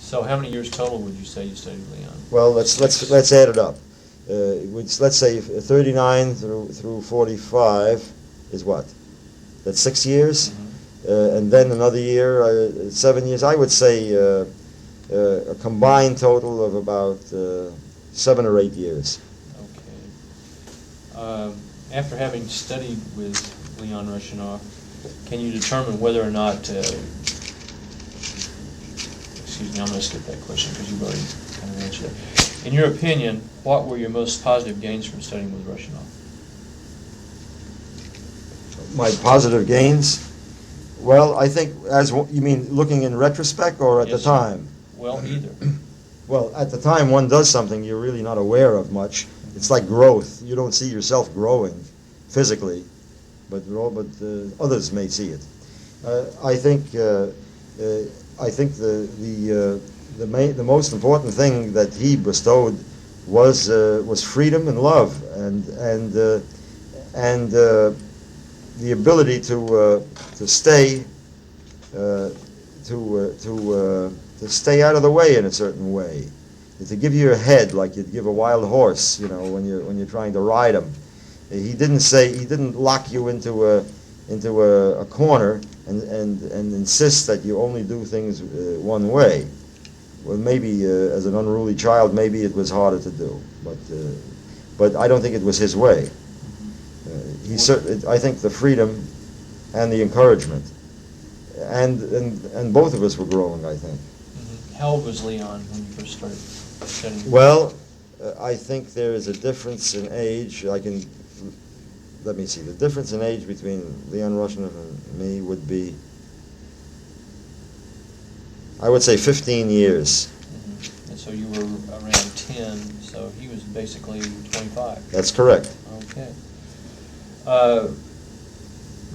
So how many years total would you say you studied Leon? Well, let's add it up. Let's say 39 through 45 is what? That's 6 years, and then another year, 7 years. I would say a combined total of about 7 or 8 years. Okay. After having studied with Leon Russianoff, can you determine whether or not, excuse me, I'm going to skip that question because you've already kind of answered it. In your opinion, what were your most positive gains from studying with Russianoff? My positive gains? Well, I think, you mean looking in retrospect or at the time? Well, either. Well, at the time one does something you're really not aware of much. It's like growth. You don't see yourself growing physically, but others may see it. I think the most important thing that he bestowed was freedom and love, and the ability to stay to stay out of the way in a certain way, to give you your head like you'd give a wild horse, when you're trying to ride him. He didn't lock you into a corner and insist that you only do things one way. Well, maybe as an unruly child, maybe it was harder to do, but I don't think it was his way. I think the freedom and the encouragement, and both of us were growing, I think. How old was Leon when you first started studying? Well, I think there is a difference in age. Let me see. The difference in age between Leon Russianoff and me would be, I would say, 15 years. And so you were around 10, so he was basically 25. That's correct. Okay.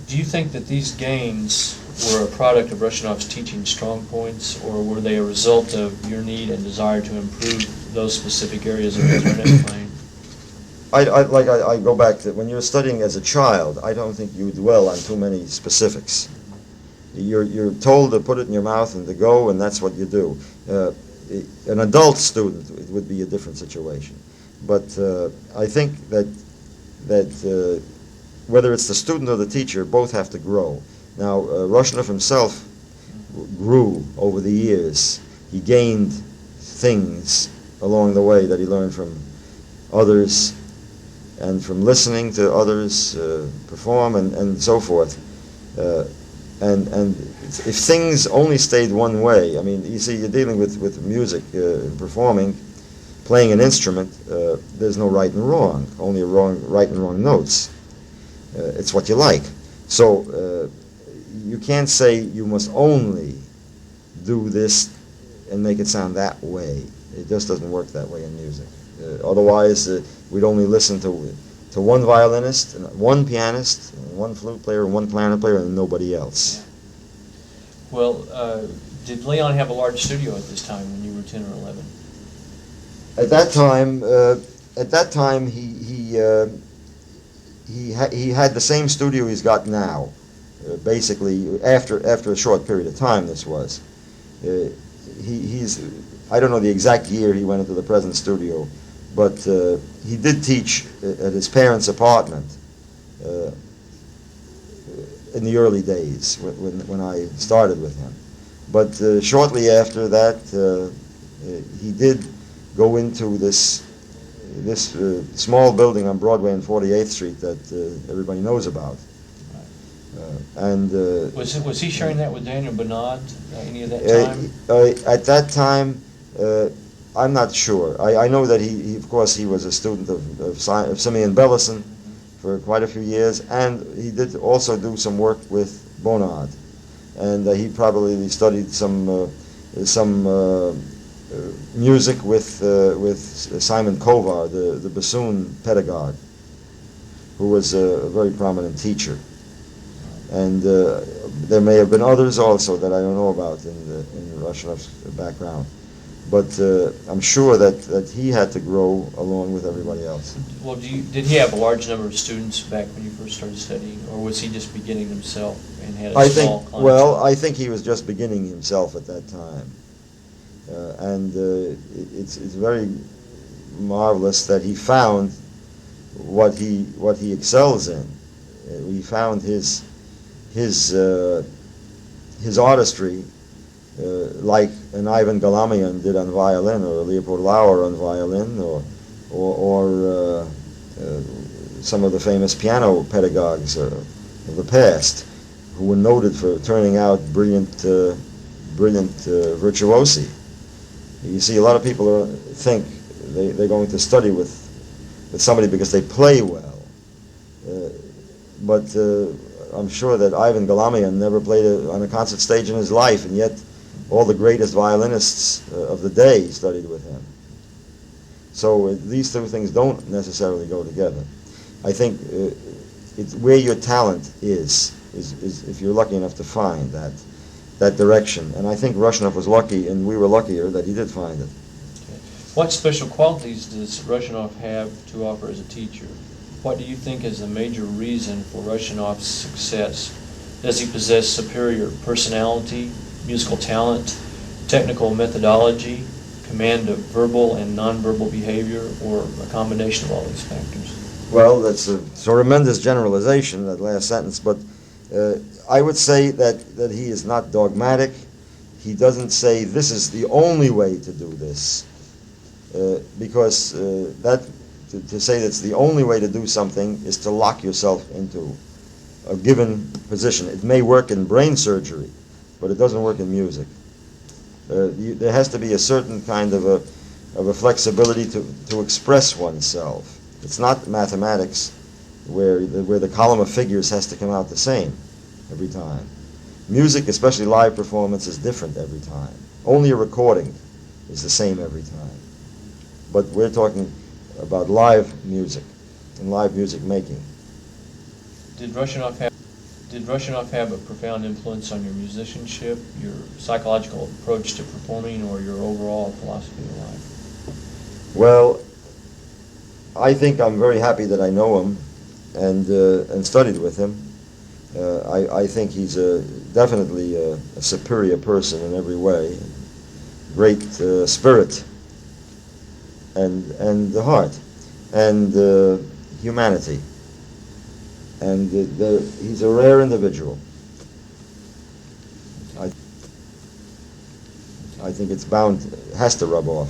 Do you think that these gains were a product of Russianoff's teaching strong points, or were they a result of your need and desire to improve those specific areas of clarinet playing? I go back to when you're studying as a child, I don't think you dwell on too many specifics. You're told to put it in your mouth and to go, and that's what you do. An adult student, it would be a different situation. But I think that whether it's the student or the teacher, both have to grow. Now, Russianoff himself grew over the years. He gained things along the way that he learned from others and from listening to others perform and so forth. And if things only stayed one way, I mean, you see, you're dealing with music, performing, playing an instrument, there's no right and wrong, only right and wrong notes. It's what you like. So you can't say you must only do this and make it sound that way. It just doesn't work that way in music. Otherwise, we'd only listen to one violinist, and one pianist, and one flute player, and one clarinet player, and nobody else. Well, did Leon have a large studio at this time when you were 10 or 11? At that time, he had the same studio he's got now. Basically, after a short period of time, this was. I don't know the exact year he went into the present studio, but he did teach at his parents' apartment in the early days when I started with him. But shortly after that, he did go into this small building on Broadway and 48th Street that everybody knows about. Was he sharing that with Daniel Bernard any of that time? At that time, I'm not sure. I know that he of course, he was a student of Simeon Bellison for quite a few years, and he did also do some work with Bonnard, and he probably studied some music with Simon Kovar, the bassoon pedagogue, who was a very prominent teacher. And there may have been others also that I don't know about in Russianoff's background. But I'm sure that he had to grow along with everybody else. Well, did he have a large number of students back when you first started studying, or was he just beginning himself and had a small clientele? Well, I think he was just beginning himself at that time. It's very marvelous that he found what he excels in. He found his artistry, like an Ivan Galamian did on violin, or a Leopold Lauer on violin, or some of the famous piano pedagogues of the past, who were noted for turning out brilliant virtuosi. You see, a lot of people think they're going to study with somebody because they play well, but I'm sure that Ivan Galamian never played on a concert stage in his life, and yet all the greatest violinists of the day studied with him. So these two things don't necessarily go together. I think it's where your talent is if you're lucky enough to find that direction. And I think Russianoff was lucky, and we were luckier that he did find it. Okay. What special qualities does Russianoff have to offer as a teacher? What do you think is the major reason for Russianoff's success? Does he possess superior personality, musical talent, technical methodology, command of verbal and nonverbal behavior, or a combination of all these factors? Well, that's a tremendous generalization, that last sentence, but I would say that he is not dogmatic. He doesn't say this is the only way to do this, because to say that's the only way to do something is to lock yourself into a given position. It may work in brain surgery, but it doesn't work in music. There has to be a certain kind of a flexibility to express oneself. It's not mathematics where the column of figures has to come out the same every time. Music, especially live performance, is different every time. Only a recording is the same every time. But we're talking about live music and live music making. Did Russianoff have a profound influence on your musicianship, your psychological approach to performing, or your overall philosophy of life? Well, I think I'm very happy that I know him and studied with him. I think he's definitely a superior person in every way. Great spirit and the heart and humanity. And he's a rare individual. I think it's has to rub off.